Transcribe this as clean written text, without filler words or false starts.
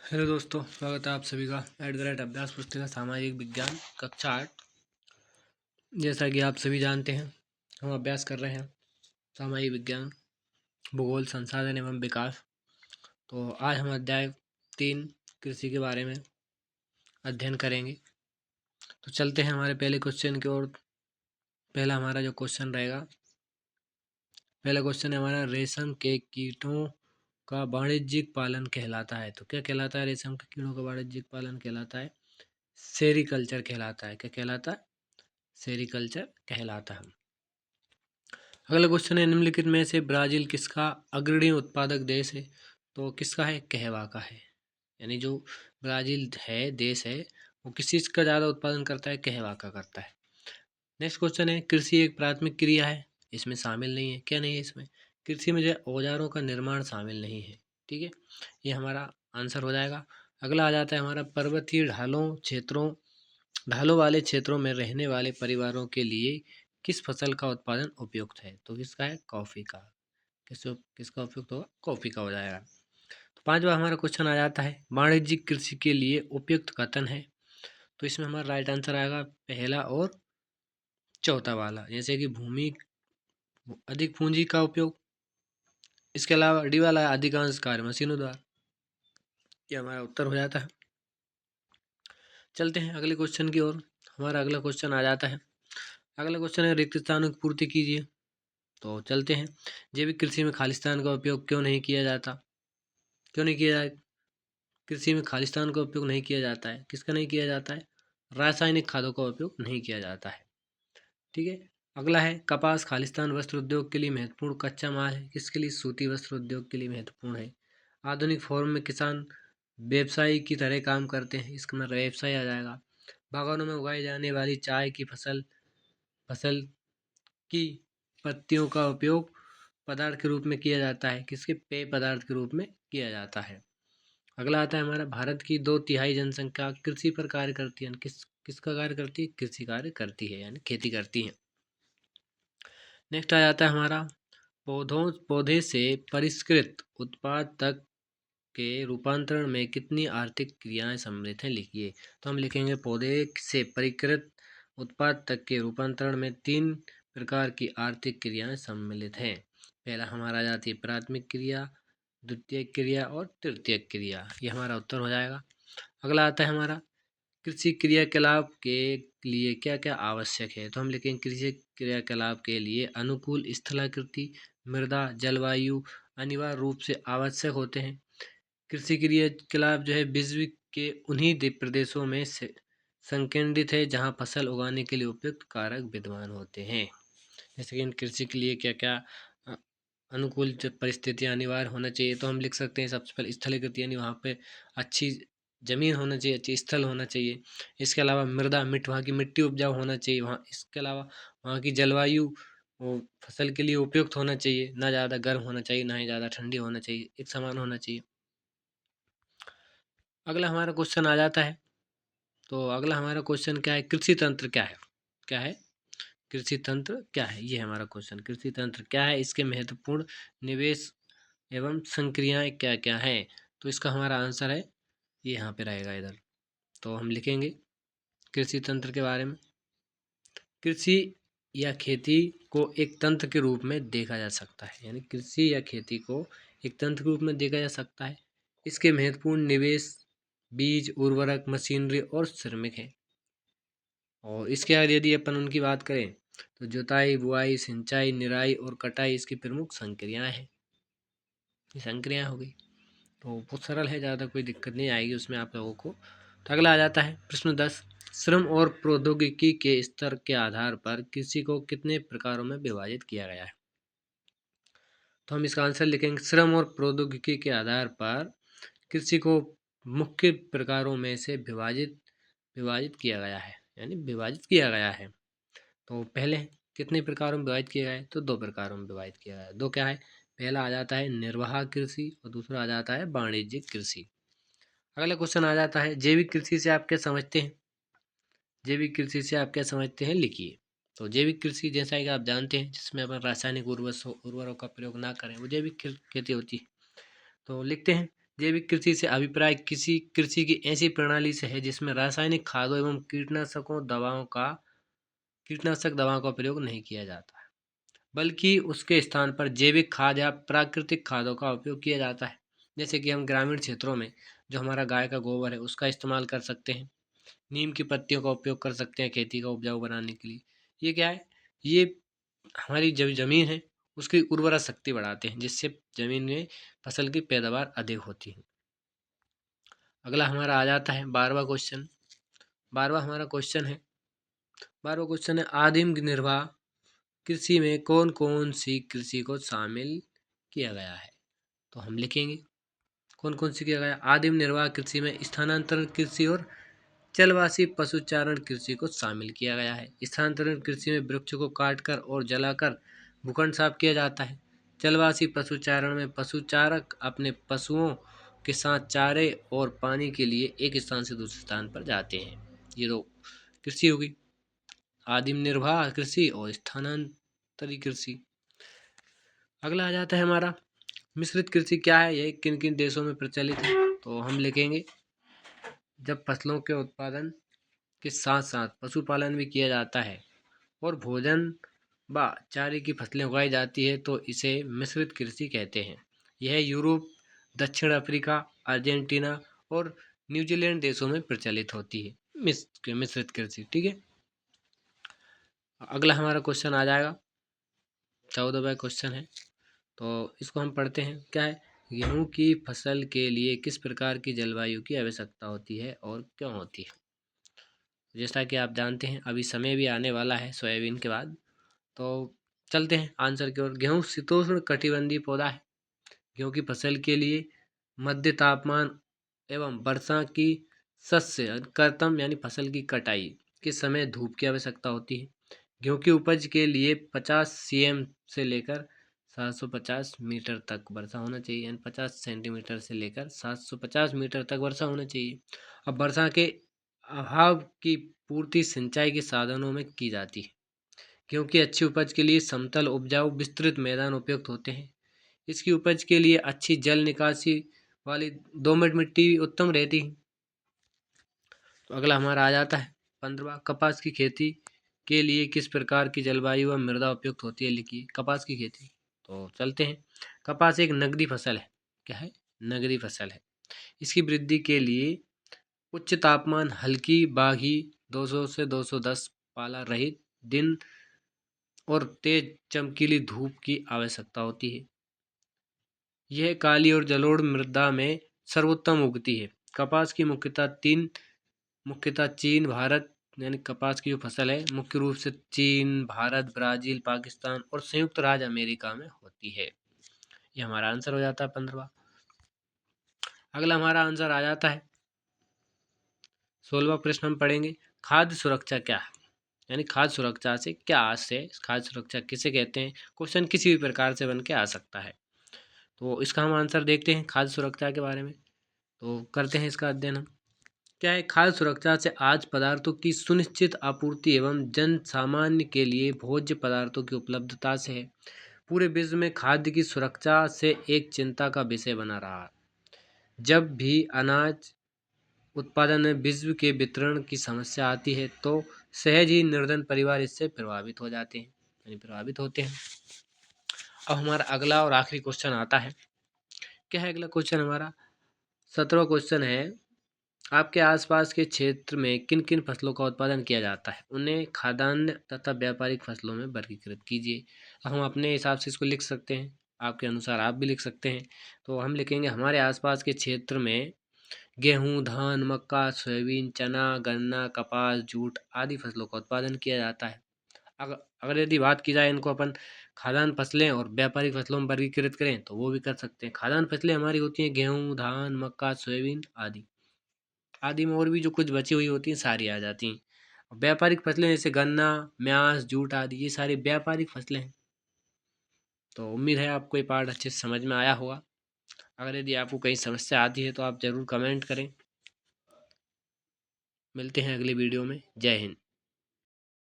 Hello दोस्तों, स्वागत है आप सभी का एट द रेट अभ्यास पुस्तिका सामाजिक विज्ञान कक्षा 8। जैसा कि आप सभी जानते हैं, हम अभ्यास कर रहे हैं सामाजिक विज्ञान, भूगोल, संसाधन एवं विकास। तो आज हम अध्याय 3 कृषि के बारे में अध्ययन करेंगे। तो चलते हैं हमारे पहले क्वेश्चन की ओर। पहला हमारा जो क्वेश्चन रहेगा, पहला क्वेश्चन है हमारा, रेशम के कीटों का वाणिज्यिक पालन कहलाता है। तो क्या कहलाता है? रेशम के कीड़ों का वाणिज्यिक पालन कहलाता है सेरीकल्चर कहलाता है। क्या कहलाता है? सेरीकल्चर कहलाता है। अगला क्वेश्चन है, निम्नलिखित में से ब्राजील किसका अग्रणी उत्पादक देश है? तो किसका है? कहवा का है। यानी जो ब्राजील है, देश है, वो किस चीज़ का ज़्यादा उत्पादन करता है? कहवा का करता है। नेक्स्ट क्वेश्चन है, कृषि एक प्राथमिक क्रिया है? इसमें शामिल नहीं है। क्या नहीं है इसमें? कृषि में जो औजारों का निर्माण शामिल नहीं है। ठीक है, ये हमारा आंसर हो जाएगा। अगला आ जाता है हमारा, पर्वतीय ढालों वाले क्षेत्रों में रहने वाले परिवारों के लिए किस फसल का उत्पादन उपयुक्त है? तो किसका है? कॉफ़ी का। किसका उपयुक्त होगा? कॉफ़ी का हो जाएगा। तो पांचवा हमारा क्वेश्चन आ जाता है, वाणिज्यिक कृषि के लिए उपयुक्त कथन है? तो इसमें हमारा राइट आंसर आएगा पहला और चौथा वाला, जैसे कि भूमि अधिक पूंजी का उपयोग। इसके अलावा डी वाला, अधिकांश कार्य मशीनों द्वारा। ये हमारा उत्तर हो जाता है। चलते हैं अगले क्वेश्चन की ओर। हमारा अगला क्वेश्चन आ जाता है, अगला क्वेश्चन है, रिक्त स्थानों की पूर्ति कीजिए। तो चलते हैं, जैविक कृषि में खालिस्तान का उपयोग क्यों नहीं किया जाता? क्यों नहीं किया जाए? कृषि में खालिस्तान का उपयोग नहीं किया जाता है। किसका नहीं किया जाता है? रासायनिक खादों का उपयोग नहीं किया जाता है। ठीक है, अगला है, कपास खालिस्तान वस्त्र उद्योग के लिए महत्वपूर्ण कच्चा माल है। किसके लिए? सूती वस्त्र उद्योग के लिए महत्वपूर्ण है। आधुनिक फॉर्म में किसान व्यवसायी की तरह काम करते हैं। इसका मतलब व्यवसाय आ जाएगा। बागानों में उगाई जाने वाली चाय की फसल फसल की पत्तियों का उपयोग पदार्थ के रूप में किया जाता है। किसके? पेय पदार्थ के रूप में किया जाता है। अगला आता है हमारा, भारत की 2/3 जनसंख्या कृषि पर कार्य करती है। किसका कार्य करती है? कृषि कार्य करती है, यानी खेती करती है। नेक्स्ट आ जाता है हमारा, पौधे से परिष्कृत उत्पाद तक के रूपांतरण में कितनी आर्थिक क्रियाएं सम्मिलित हैं? लिखिए। तो हम लिखेंगे, पौधे से परिष्कृत उत्पाद तक के रूपांतरण में 3 प्रकार की आर्थिक क्रियाएं सम्मिलित हैं। पहला हमारा आ जाती है प्राथमिक क्रिया, द्वितीय क्रिया और तृतीय क्रिया। ये हमारा उत्तर हो जाएगा। अगला आता है हमारा, कृषि क्रियाकलाप के लिए क्या क्या आवश्यक है? तो हम लिखेंगे, कृषि क्रियाकलाप के लिए अनुकूल स्थलाकृति, मृदा, जलवायु अनिवार्य रूप से आवश्यक होते हैं। कृषि क्रियाकलाप जो है विश्व के उन्हीं प्रदेशों में से संकेंद्रित है जहां फसल उगाने के लिए उपयुक्त कारक विद्यमान होते हैं। जैसे कि इन कृषि के लिए क्या क्या अनुकूल परिस्थितियाँ अनिवार्य होना चाहिए। तो हम लिख सकते हैं, सबसे पहले स्थलीकृत, यानी वहाँ पे अच्छी ज़मीन होना चाहिए, अच्छी स्थल होना चाहिए। इसके अलावा मृदा, वहाँ की मिट्टी उपजाऊ होना चाहिए वहाँ। इसके अलावा वहाँ की जलवायु वो फसल के लिए उपयुक्त होना चाहिए, ना ज़्यादा गर्म होना चाहिए, ना ही ज़्यादा ठंडी होना चाहिए, एक समान होना चाहिए। अगला हमारा क्वेश्चन आ जाता है, तो अगला हमारा क्वेश्चन क्या है? कृषि तंत्र क्या है? क्या है? कृषि तंत्र क्या है? ये हमारा क्वेश्चन, कृषि तंत्र क्या है, इसके महत्वपूर्ण निवेश एवं संक्रियाएं क्या क्या हैं? तो इसका हमारा आंसर है, ये यहाँ पे रहेगा इधर। तो हम लिखेंगे कृषि तंत्र के बारे में, कृषि या खेती को एक तंत्र के रूप में देखा जा सकता है। यानी कृषि या खेती को एक तंत्र के रूप में देखा जा सकता है। इसके महत्वपूर्ण निवेश बीज, उर्वरक, मशीनरी और श्रमिक हैं। और इसके बाद यदि अपन उनकी बात करें, तो जुताई, बुआई, सिंचाई, निराई और कटाई इसकी प्रमुख संक्रियाएं हैं। ये संक्रियाएं हो गई। तो बहुत सरल है, ज़्यादा कोई दिक्कत नहीं आएगी उसमें आप लोगों को। तो अगला आ जाता है प्रश्न 10, श्रम और प्रौद्योगिकी के स्तर के आधार पर कृषि को कितने प्रकारों में विभाजित किया गया है? तो हम इसका आंसर लिखेंगे, श्रम और प्रौद्योगिकी के आधार पर कृषि को मुख्य प्रकारों में से विभाजित विभाजित किया गया है, यानी विभाजित किया गया है। तो पहले कितने प्रकारों में विभाजित किया गया है? तो 2 प्रकारों में विभाजित किया गया है। 2 क्या है? पहला आ जाता है निर्वाह कृषि और दूसरा आ जाता है वाणिज्यिक कृषि। अगला क्वेश्चन आ जाता है, जैविक कृषि से आप क्या समझते हैं? जैविक कृषि से आप क्या समझते हैं? लिखिए। तो जैविक कृषि जैसा कि आप जानते हैं, जिसमें अपन रासायनिक उर्वरकों का प्रयोग ना करें, वो जैविक खेती होती है। तो लिखते हैं, जैविक कृषि से अभिप्राय किसी कृषि की ऐसी प्रणाली से है जिसमें रासायनिक खादों एवं कीटनाशक दवाओं का प्रयोग नहीं किया जाता है, बल्कि उसके स्थान पर जैविक खाद या प्राकृतिक खादों का उपयोग किया जाता है। जैसे कि हम ग्रामीण क्षेत्रों में जो हमारा गाय का गोबर है उसका इस्तेमाल कर सकते हैं, नीम की पत्तियों का उपयोग कर सकते हैं खेती का उपजाऊ बनाने के लिए। ये क्या है, ये हमारी जो ज़मीन है उसकी उर्वरा शक्ति बढ़ाते हैं, जिससे ज़मीन में फसल की पैदावार अधिक होती है। अगला हमारा आ जाता है 12वां क्वेश्चन। 12वां हमारा क्वेश्चन है 12वां क्वेश्चन है आदिम निर्वाह कृषि में कौन कौन सी कृषि को शामिल किया गया है। तो हम लिखेंगे कौन कौन सी किया गया। आदिम निर्वाह कृषि में स्थानांतरण कृषि और जलवासी पशुचारण कृषि को शामिल किया गया है। स्थानांतरण कृषि में वृक्ष को काटकर और जलाकर भूखंड साफ किया जाता है। जलवासी पशुचारण में पशुचारक अपने पशुओं के साथ चारे और पानी के लिए एक स्थान से दूसरे स्थान पर जाते हैं। ये दो कृषि होगी, आदिम निर्वाह कृषि और स्थानांतरी कृषि। अगला आ जाता है हमारा मिश्रित कृषि क्या है, यह किन किन देशों में प्रचलित है। तो हम लिखेंगे जब फसलों के उत्पादन के साथ साथ पशुपालन भी किया जाता है और भोजन व चारे की फसलें उगाई जाती है तो इसे मिश्रित कृषि कहते हैं। यह यूरोप, दक्षिण अफ्रीका, अर्जेंटीना और न्यूजीलैंड देशों में प्रचलित होती है मिश्रित कृषि। ठीक है, अगला हमारा क्वेश्चन आ जाएगा 14वां क्वेश्चन है, तो इसको हम पढ़ते हैं। क्या है, गेहूं की फसल के लिए किस प्रकार की जलवायु की आवश्यकता होती है और क्यों होती है। जैसा कि आप जानते हैं अभी समय भी आने वाला है सोयाबीन के बाद, तो चलते हैं आंसर की ओर। गेहूं शीतोष्ण कटिबंधीय पौधा है। गेहूं की फसल के लिए मध्य तापमान एवं वर्षा की शस्य कर्तम यानी फसल की कटाई के समय धूप की आवश्यकता होती है। गेहूं की उपज के लिए 50 cm से लेकर 750 मीटर तक वर्षा होना चाहिए, यानी 50 सेंटीमीटर से लेकर 750 मीटर तक वर्षा होना चाहिए। अब वर्षा के अभाव की पूर्ति सिंचाई के साधनों में की जाती है, क्योंकि अच्छी उपज के लिए समतल उपजाऊ विस्तृत मैदान उपयुक्त होते हैं। इसकी उपज के लिए अच्छी जल निकासी वाली दोमट मिट्टी उत्तम रहती है। तो अगला हमारा आ जाता है 15वां, कपास की खेती के लिए किस प्रकार की जलवायु व मृदा उपयुक्त होती है। लिखिए कपास की खेती। तो चलते हैं, कपास एक नगदी फसल है। क्या है, नगदी फसल है। इसकी वृद्धि के लिए उच्च तापमान, हल्की बाघी 200 से 210 पाला रहित दिन और तेज चमकीली धूप की आवश्यकता होती है। यह काली और जलोढ़ मृदा में सर्वोत्तम उगती है। कपास की मुख्यतः चीन, भारत, यानी कपास की जो फसल है मुख्य रूप से चीन, भारत, ब्राज़ील, पाकिस्तान और संयुक्त राज्य अमेरिका में होती है। ये हमारा आंसर हो जाता है 15वां। अगला हमारा आंसर आ जाता है 16वां प्रश्न हम पढ़ेंगे, खाद्य सुरक्षा क्या है। यानी खाद्य सुरक्षा से क्या आशय है, खाद्य सुरक्षा किसे कहते हैं। क्वेश्चन किसी भी प्रकार से बन के आ सकता है, तो इसका हम आंसर देखते हैं खाद्य सुरक्षा के बारे में। तो करते हैं इसका अध्ययन हम। क्या है, खाद्य सुरक्षा से आज पदार्थों की सुनिश्चित आपूर्ति एवं जन सामान्य के लिए भोज्य पदार्थों की उपलब्धता से है। पूरे विश्व में खाद्य की सुरक्षा से एक चिंता का विषय बना रहा है। जब भी अनाज उत्पादन में विश्व के वितरण की समस्या आती है तो सहज ही निर्धन परिवार इससे प्रभावित हो जाते हैं, यानी प्रभावित होते हैं। अब हमारा अगला और आखिरी क्वेश्चन आता है। क्या है अगला क्वेश्चन हमारा 17वां क्वेश्चन है, आपके आसपास के क्षेत्र में किन किन फसलों का उत्पादन किया जाता है, उन्हें खाद्यान्न तथा व्यापारिक फसलों में वर्गीकृत कीजिए। हम अपने हिसाब से इसको लिख सकते हैं, आपके अनुसार आप भी लिख सकते हैं। तो हम लिखेंगे हमारे आसपास के क्षेत्र में गेहूं, धान, मक्का, सोयाबीन, चना, गन्ना, कपास, जूट आदि फसलों का उत्पादन किया जाता है। अगर अगर यदि बात की जाए इनको अपन खाद्यान्न फसलें और व्यापारिक फसलों में वर्गीकृत करें तो वो भी कर सकते हैं। खाद्यान्न फसलें हमारी होती हैं गेहूं, धान, मक्का, सोयाबीन आदि। आदि में और भी जो कुछ बची हुई होती हैं सारी आ जाती हैं। व्यापारिक फसलें जैसे गन्ना, म्यास, जूट आदि ये सारी व्यापारिक फसलें हैं। तो उम्मीद है आपको ये पाठ अच्छे से समझ में आया होगा। अगर यदि आपको कहीं समस्या आती है तो आप ज़रूर कमेंट करें। मिलते हैं अगली वीडियो में। जय हिंद।